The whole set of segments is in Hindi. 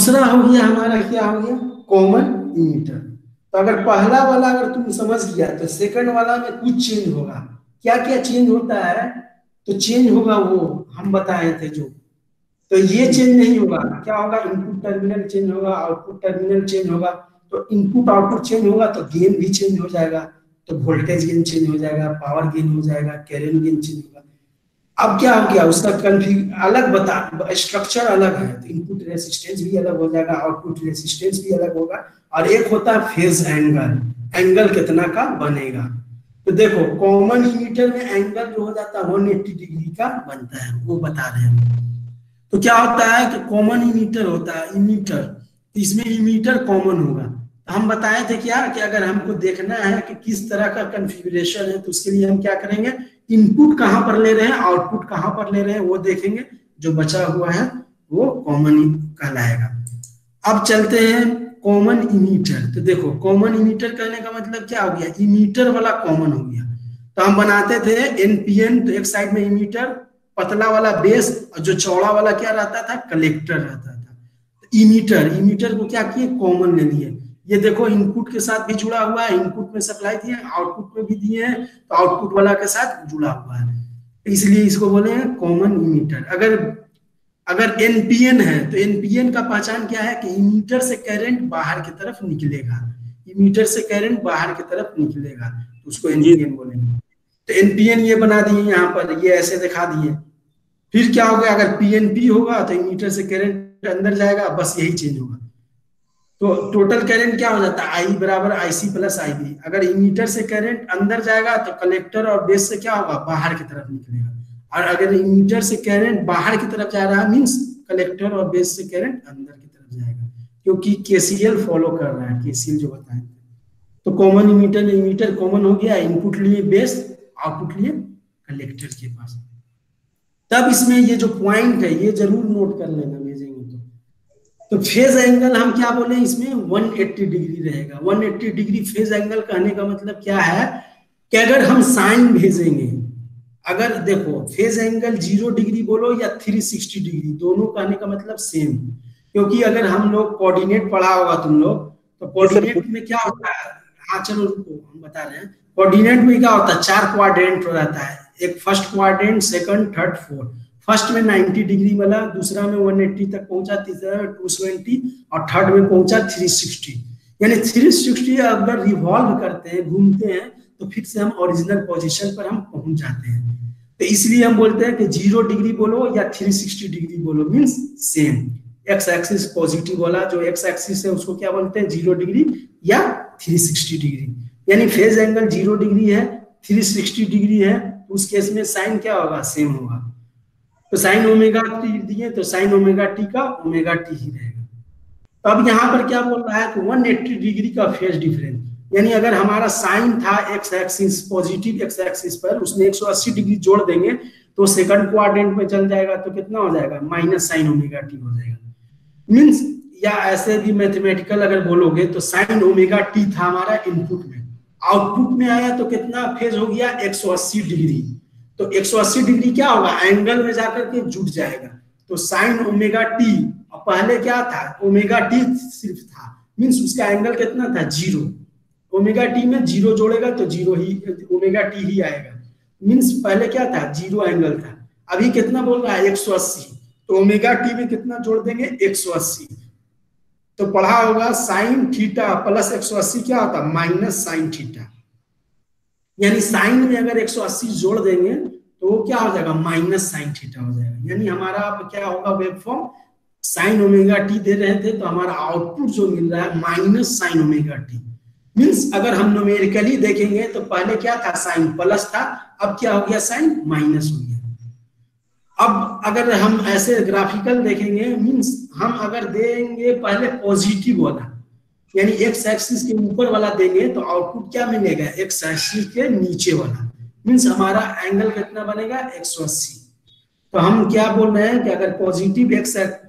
दूसरा हो गया हमारा, क्या हो गया, कॉमन इमीटर। तो अगर पहला वाला अगर तुम समझ गया तो सेकंड वाला में कुछ चेंज होगा। क्या क्या चेंज होता है, तो चेंज होगा वो हम बताए थे जो, तो ये चेंज नहीं होगा। क्या होगा, इनपुट टर्मिनल चेंज होगा, आउटपुट टर्मिनल चेंज होगा। तो इनपुट आउटपुट चेंज होगा तो गेन भी चेंज हो जाएगा। तो वोल्टेज गेन चेंज हो जाएगा, पावर गेन हो जाएगा, करंट गेन चेंज होगा। अब क्या हो गया, उसका कन्फिग अलग बता, स्ट्रक्चर अलग है, तो इनपुट रेसिस्टेंस भी अलग हो जाएगा, आउटपुट रेसिस्टेंस भी अलग होगा। और एक होता है फेज एंगल, एंगल कितना का बनेगा। तो देखो कॉमन इमीटर में एंगल जो हो जाता है 180 डिग्री का बनता है, वो बता रहे हैं। तो क्या होता है कि कॉमन इमीटर होता है, इमीटर, तो इसमें इमीटर कॉमन होगा। तो हम बताए थे क्या कि अगर हमको देखना है कि किस तरह का कॉन्फ़िगरेशन है, तो उसके लिए हम क्या करेंगे, इनपुट कहां पर ले रहे हैं, आउटपुट कहां पर ले रहे हैं, वो देखेंगे। जो बचा हुआ है वो कॉमन कहलाएगा। अब चलते हैं कॉमन इमीटर। तो देखो कॉमन इमीटर कहने का मतलब क्या हो गया, इमीटर वाला कॉमन हो गया। तो हम बनाते थे एनपीएन, तो एक साइड में इमीटर, पतला वाला बेस, और जो चौड़ा वाला क्या रहता था, कलेक्टर रहता था। तो इमीटर, इमीटर को क्या किए, कॉमन ले लिए। ये देखो इनपुट के साथ भी जुड़ा हुआ है, इनपुट में सप्लाई दिए, आउटपुट में भी दिए हैं, तो आउटपुट वाला के साथ जुड़ा हुआ है, इसलिए इसको बोले हैं कॉमन इमीटर। अगर एनपीएन है तो एनपीएन का पहचान क्या है कि इमीटर से करंट बाहर की तरफ निकलेगा, इमीटर से करंट बाहर की तरफ निकलेगा, तो उसको एनपीएन बोलेंगे। तो एनपीएन ये बना दिए यहाँ पर, ये ऐसे दिखा दिए। फिर क्या होगा, अगर पीएनपी होगा तो इमीटर से करंट अंदर जाएगा, बस यही चेंज होगा। तो टोटल करंट क्या हो जाता है, आई बराबर आईसी प्लस आईबी। अगर इमीटर से करंट अंदर जाएगा तो कलेक्टर और बेस से क्या होगा, बाहर की तरफ निकलेगा। और अगर इमीटर से करंट बाहर की तरफ जा रहा है, मींस कलेक्टर और बेस से करंट अंदर की तरफ जाएगा, क्योंकि केसीएल फॉलो कर रहा है, केसीएल जो बताए। तो कॉमन इमीटर में इमीटर कॉमन हो गया, इनपुट लिए बेस, आउटपुट लिए कलेक्टर के पास। तब इसमें ये जो पॉइंट है ये जरूर नोट कर लेना भेजेंगे तो फेज एंगल हम क्या बोले, इसमें 180 डिग्री रहेगा। 180 डिग्री फेज एंगल कहने का मतलब क्या है कि अगर हम साइन भेजेंगे, अगर देखो फेज एंगल 0 डिग्री बोलो या 360 डिग्री, दोनों कहने का मतलब सेम। क्योंकि अगर हम लोग कोऑर्डिनेट पढ़ा होगा तुम लोग, तो कोऑर्डिनेट में क्या होता है, हाँ चलो रुको हम बता रहे हैं। कोऑर्डिनेट में क्या होता है, 4 क्वाड्रेंट रहता है, एक first quadrant, second, third, fourth. First में 90 डिग्री वाला, दूसरा में 180 तक पहुंचा, तीसरा में 220 और थर्ड में पहुंचा 360। यानी 360 अगर रिवॉल्व करते हैं, घूमते हैं, तो फिर से हम ओरिजिनल पोजीशन पर हम पहुंच जाते हैं। तो इसलिए हम बोलते हैं कि 0 डिग्री बोलो या 360 डिग्री बोलो, means same. X axis positive वाला जो एक्स एक्सिस है उसको क्या बोलते हैं, 0 डिग्री या 360 डिग्री। यानी फेज एंगल 0 डिग्री है, 360 डिग्री है, तो उस केस में साइन क्या होगा, सेम होगा। तो साइन ओमेगा टी दिए तो साइन ओमेगा टी का ओमेगा टी ही रहेगा। तो अब यहाँ पर क्या बोल रहा है कि 180 डिग्री का फेज डिफरेंस, यानी अगर हमारा साइन था x axis, positive x axis पर, उसमें 180 डिग्री जोड़ देंगे तो सेकंड क्वाड्रेंट में चल जाएगा, तो कितना हो जाएगा, माइनस साइन ओमेगा टी हो जाएगा। मीन्स या ऐसे भी मैथमेटिकल अगर बोलोगे तो साइन ओमेगा टी था हमारा इनपुट में, आउटपुट में आया तो कितना फेज हो गया, 180 डिग्री। तो 180 डिग्री क्या होगा, एंगल में जाकर के जुट जाएगा। तो साइन ओमेगा टी, पहले क्या था, ओमेगा टी सिर्फ था, मींस उसका एंगल कितना था, 0। ओमेगा टी में 0 जोड़ेगा तो 0 ही ओमेगा टी ही आएगा, मींस पहले क्या था, 0 एंगल था। अभी कितना बोल रहा है, 180, तो ओमेगा टी में कितना जोड़ देंगे, 180। तो पढ़ा होगा साइन थीटा प्लस 180 क्या होता, माइनस साइन थीटा। यानी साइन में अगर 180 जोड़ देंगे तो वो क्या हो जाएगा, माइनस साइन थीटा हो जाएगा। यानी हमारा अब क्या होगा, वेवफॉर्म साइन ओमेगा टी दे रहे थे, तो हमारा आउटपुट जो मिल रहा है minus sine omega T. Means अगर हम न्यूमेरिकली देखेंगे तो पहले क्या था, साइन प्लस था, अब क्या हो गया, साइन माइनस हो गया। अब अगर हम ऐसे ग्राफिकल देखेंगे, मींस हम अगर देंगे पहले पॉजिटिव वाला, यानी एक्स एक्सिस के ऊपर वाला देंगे तो आउटपुट क्या मिलेगा, एक्स एक्सिस के नीचे वाला, मींस हमारा एंगल कितना बनेगा, 180। तो हम क्या बोल रहे हैं कि अगर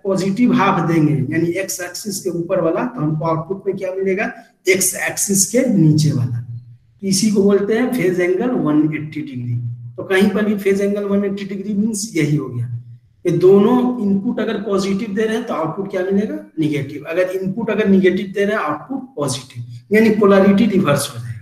पॉजिटिव हाफ देंगे, यानी एक्स एक्सिस के ऊपर वाला, तो हमको आउटपुट में क्या मिलेगा, एक्स एक्सिस के नीचे वाला। तो इसी को बोलते हैं फेज एंगल 180 डिग्री। तो कहीं पर भी फेज एंगल 180 डिग्री मींस यही हो गया। ये दोनों इनपुट अगर पॉजिटिव दे रहे हैं तो आउटपुट क्या मिलेगा, निगेटिव। अगर इनपुट अगर निगेटिव दे रहे हैं आउटपुट पॉजिटिव, यानी पोलैरिटी रिवर्स हो जाएगा।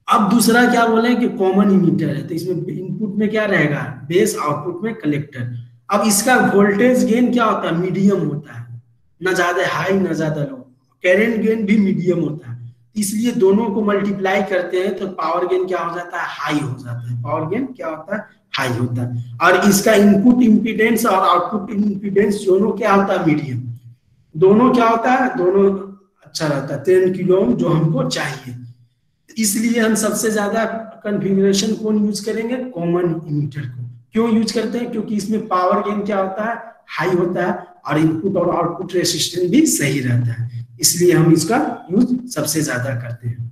अब दूसरा क्या बोले कि कॉमन इमीटर है, तो इसमें इनपुट में क्या रहेगा, बेस, आउटपुट में कलेक्टर। अब इसका वोल्टेज गेन क्या होता है, मीडियम होता है, ना ज्यादा हाई ना ज्यादा लो। करंट गेन भी मीडियम होता है, इसलिए दोनों को मल्टीप्लाई करते हैं तो पावर गेन क्या हो जाता है, हाई हो जाता है। पावर गेन क्या होता है, हाई होता है। और इसका इनपुट इम्पीडेंस और आउटपुट इम्पीडेंस दोनों क्या होता है, मीडियम। दोनों क्या होता है, दोनों अच्छा रहता है, 10 किलो ओम जो हमको चाहिए। इसलिए हम सबसे ज्यादा कॉन्फ़िगरेशन कौन यूज करेंगे, कॉमन इमीटर को। क्यों यूज करते हैं, क्योंकि इसमें पावर गेन क्या होता है, हाई होता है, और इनपुट और आउटपुट रेसिस्टेंस भी सही रहता है, इसलिए हम इसका यूज सबसे ज्यादा करते हैं।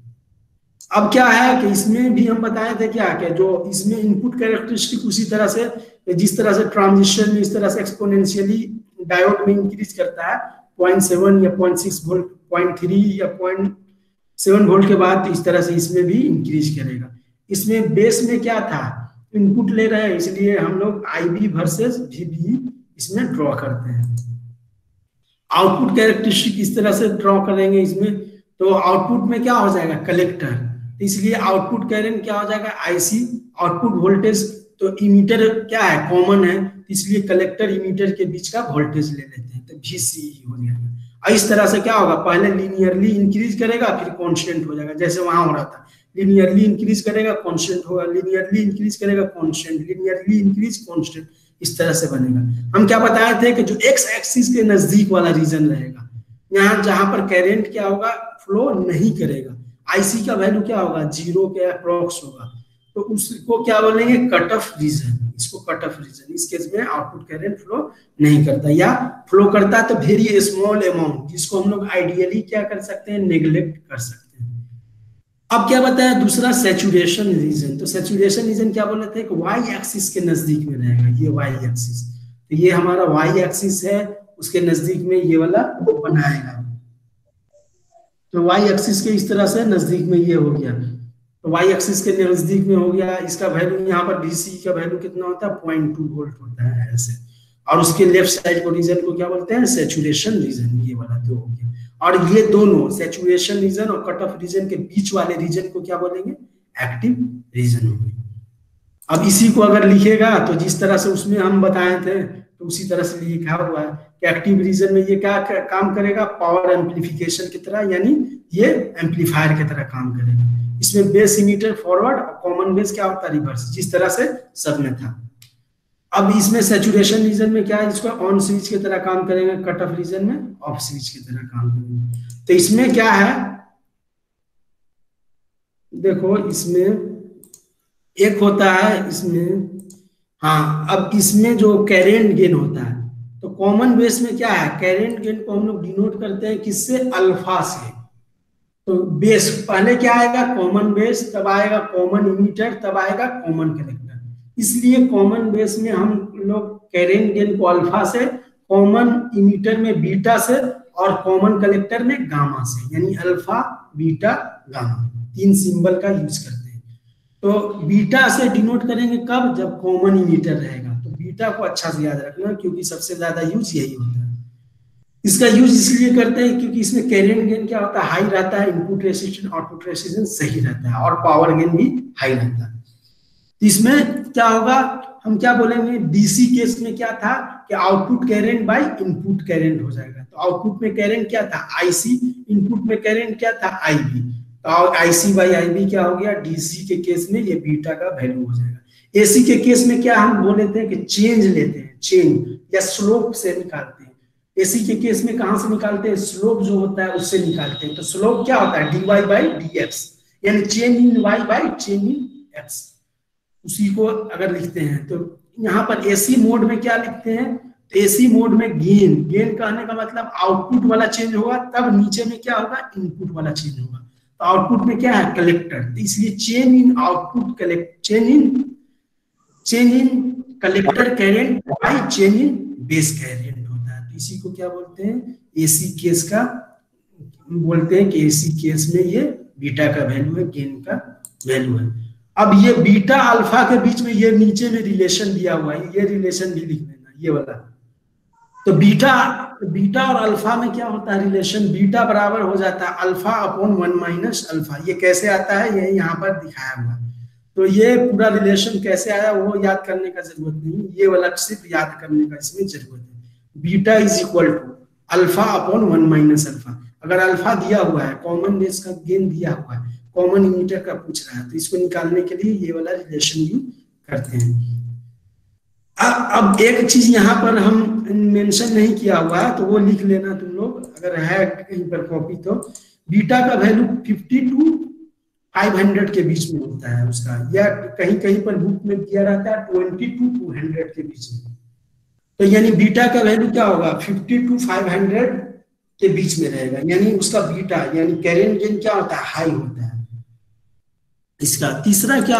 अब क्या है कि इसमें भी हम बताए थे क्या, कि जो इसमें इनपुट कैरेक्टरिस्टिक उसी तरह से, जिस तरह से ट्रांजिस्टर में इस तरह से एक्सपोनेंशियली डायोड में इंक्रीज करता है 0.7 या 0.6 वोल्ट, 0.3 या 0.7 वोल्ट के बाद, तो इस तरह से इसमें भी इंक्रीज करेगा। इसमें बेस में क्या था, इनपुट ले रहे हैं, इसलिए हम लोग IB वर्सेस VB इसमें ड्रॉ करते हैं। आउटपुट कैरेक्टरिस्टिक इस तरह से ड्रॉ करेंगे इसमें, तो आउटपुट में क्या हो जाएगा, कलेक्टर, इसलिए आउटपुट करंट क्या हो जाएगा, IC। आउटपुट वोल्टेज तो इमीटर क्या है, कॉमन है, इसलिए कलेक्टर इमीटर के बीच का वोल्टेज ले लेते हैं, तो VCE हो जाएगा। और इस तरह से क्या होगा, पहले लीनियरली इंक्रीज करेगा फिर कांस्टेंट हो जाएगा, जैसे वहां हो रहा था, लीनियरली इंक्रीज करेगा कांस्टेंट होगा, लीनियरली इंक्रीज करेगा कांस्टेंट, लीनियरली इंक्रीज कांस्टेंट, इस तरह से बनेगा। हम क्या बताए थे कि जो एक्स एक्सिस के नजदीक वाला रीजन रहेगा, यहाँ जहां पर करंट क्या होगा, फ्लो नहीं करेगा, IC का वैल्यू क्या होगा, 0 के अप्रोक्स होगा, तो उसको क्या बोलेंगे, कट ऑफ रीजन। इसको कट ऑफ रीजन, इस केस में आउटपुट करंट फ्लो नहीं करता, या फ्लो करता है तो वेरी स्मॉल अमाउंट, जिसको हम लोग आइडियली क्या कर सकते हैं, नेग्लेक्ट कर सकते हैं। अब क्या बताया, दूसरा सैचुरेशन रीजन। तो सैचुरेशन रीजन क्या बोले थे कि वाई एक्सिस के नजदीक में रहेगा, ये वाई एक्सिस, तो ये हमारा वाई एक्सिस है, उसके नजदीक में ये वाला बनाएगा, तो वाई एक्सिस के इस तरह से नजदीक में ये हो गया, तो वाई एक्सिस के नजदीक में हो गया। इसका वैल्यू यहाँ पर VCE का वैल्यू कितना होता है, 0.2 वोल्ट होता है ऐसे, और उसके लेफ्ट साइड को रीजन को क्या बोलते हैं, सैचुरेशन रीजन, ये वाला तो हो गया। और ये दोनों सैचुरेशन रीजन और कट ऑफ रीजन के बीच वाले रीजन को क्या बोलेंगे, एक्टिव रीजन होंगे। अब इसी को अगर लिखेगा तो जिस तरह से उसमें हम बताए थे, तो उसी तरह से लिखा हुआ है कि एक्टिव रीजन में ये क्या काम करेगा, पावर एम्प्लीफिकेशन की तरह, यानी ये एम्पलीफायर की तरह काम करेगा। इसमें बेस इमीटर फॉरवर्ड और कॉमन बेस क्या होता है, रिवर्स, जिस तरह से सब में था। अब इसमें सैचुरेशन रीजन में क्या है, इसको ऑन स्विच की तरह काम करेंगे, कट ऑफ रीजन में ऑफ स्विच की तरह काम करेंगे। तो इसमें क्या है, देखो इसमें एक होता है इसमें, हाँ, अब इसमें जो करंट गेन होता है, तो कॉमन बेस में क्या है, करंट गेन को हम लोग डिनोट करते हैं किससे, अल्फा से। तो बेस पहले क्या आएगा, कॉमन बेस, तब आएगा कॉमन इमीटर, तब आएगा कॉमन कलेक्टर। इसलिए कॉमन बेस में हम लोग करंट गेन को अल्फा से, कॉमन इमीटर में बीटा से, और कॉमन कलेक्टर में गामा से, यानी अल्फा बीटा गामा, 3 सिंबल का यूज करते हैं। तो बीटा से डिनोट करेंगे कब, जब कॉमन इमीटर रहेगा। तो बीटा को अच्छा से याद रखना, क्योंकि सबसे ज्यादा यूज यही होता है। इसका यूज इसलिए करते हैं क्योंकि इसमें करंट गेन क्या होता है, हाई रहता है, इनपुट रेसिस्टेंस आउटपुट रेसिस्टेंस सही रहता है, और पावर गेन भी हाई रहता है। इसमें क्या होगा, हम क्या बोलेंगे, DC केस में क्या था कि output current by input current हो जाएगा। तो आउटपुट में करंट क्या था, IC, इनपुट में करंट क्या था, IB, तो IC बाय IB क्या हो गया, DC के केस में ये बीटा का वैल्यू हो जाएगा। AC के केस में क्या हम बोल लेते हैं कि चेंज लेते हैं, चेंज या स्लोप से निकालते हैं। AC के केस में कहां से निकालते हैं, स्लोप जो होता है उससे निकालते हैं। तो स्लोप क्या होता है, dy बाय dx, यानी change in y by change in x। उसी को अगर लिखते हैं तो यहाँ पर AC मोड में क्या लिखते हैं, तो AC मोड में गेन, गेन कहने का मतलब आउटपुट वाला चेंज होगा, तब नीचे में क्या होगा, इनपुट वाला चेंज होगा। तो आउटपुट में क्या है, कलेक्टर, तो इसलिए change in output collect, change in collector current by change in base current होता है। तो इसी को क्या बोलते हैं, AC केस का बोलते हैं कि AC केस में ये बीटा का वैल्यू है, गेन का वैल्यू है। अब ये बीटा अल्फा के बीच में ये नीचे में रिलेशन दिया हुआ है, ये रिलेशन भी लिख देना, ये वाला। तो बीटा बीटा और अल्फा में क्या होता है रिलेशन, बीटा बराबर हो जाता है अल्फा अपॉन 1 माइनस अल्फा। ये कैसे आता है, ये यहाँ पर दिखाया हुआ। तो ये पूरा रिलेशन कैसे आया वो याद करने का जरूरत नहीं, ये वाला सिर्फ याद करने का इसमें जरूरत है। Beta is equal to alpha upon 1 minus alpha. अगर अल्फा दिया हुआ है, कॉमन बेस का गेन दिया हुआ है, कॉमन इमीटर का पूछ रहा है, तो इसको निकालने के लिए ये वाला रिलेशन यूज करते हैं। अब एक चीज यहाँ पर हम मेंशन नहीं किया हुआ है, तो वो लिख लेना तुम लोग अगर है कहीं पर कॉपी तो। बीटा का वैल्यू 50 टू 500 के बीच में होता है उसका, या कहीं कहीं पर बुक में दिया रहता है 20 टू 200 के बीच में। तो यानी बीटा का वैल्यू क्या होगा, 50 टू 500 के बीच में रहेगा, यानी उसका बीटा यानी कैरियर गेन क्या होता है, हाई होता है। इसका तीसरा क्या